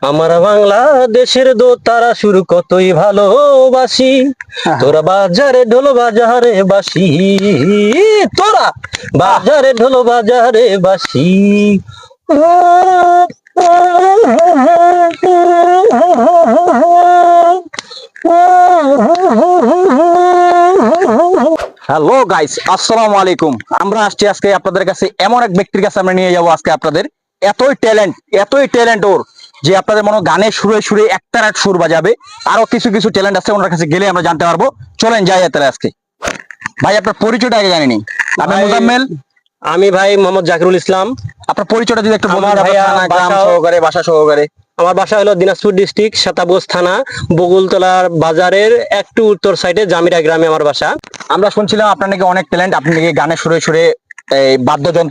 আমার বাংলাদেশের দোতারা সুর কতই ভালোবাসি, তোরা বাজারে ঢোল বাজারে বাসি, তোরা বাজারে ঢোল বাজারে বাসি। হ্যালো গাইস, আসসালামু আলাইকুম। আমরা আসছি আজকে আপনাদের কাছে এমন এক ব্যক্তির কাছে আমরা নিয়ে যাবো আজকে আপনাদের। এতই ট্যালেন্ট ওর যে আপনাদের মনে হয় গানের সুরে সুরে একটার এক সুর বাজাবে। আরো কিছু কিছু ট্যালেন্ট আছে, ওনার কাছে গেলে আমরা জানতে পারবো। চলেন যাই তাহলে আজকে। ভাই আপনার পরিচয়টা আগে জানিনি। আপনি ভাই, মোজাম্মেল? আমি ভাই মোহাম্মদ জাকিরুল ইসলাম। আপনার পরিচয়টা যদি একটু বলতেন, আমার ভাইয়া গ্রাম বাসা- সহকারে, বাসা সহকারে। আমার বাসা হলো দিনাজপুর ডিস্ট্রিক্ট, সাতাবগঞ্জ থানা, বগুলতলার বাজারের একটু উত্তর সাইডে জামিরা গ্রামে আমার বাসা। আমরা শুনছিলাম আপনার নাকি অনেক ট্যালেন্ট, আপনি নাকি গানের সুরে সুরে এই বাদ্যযন্ত্র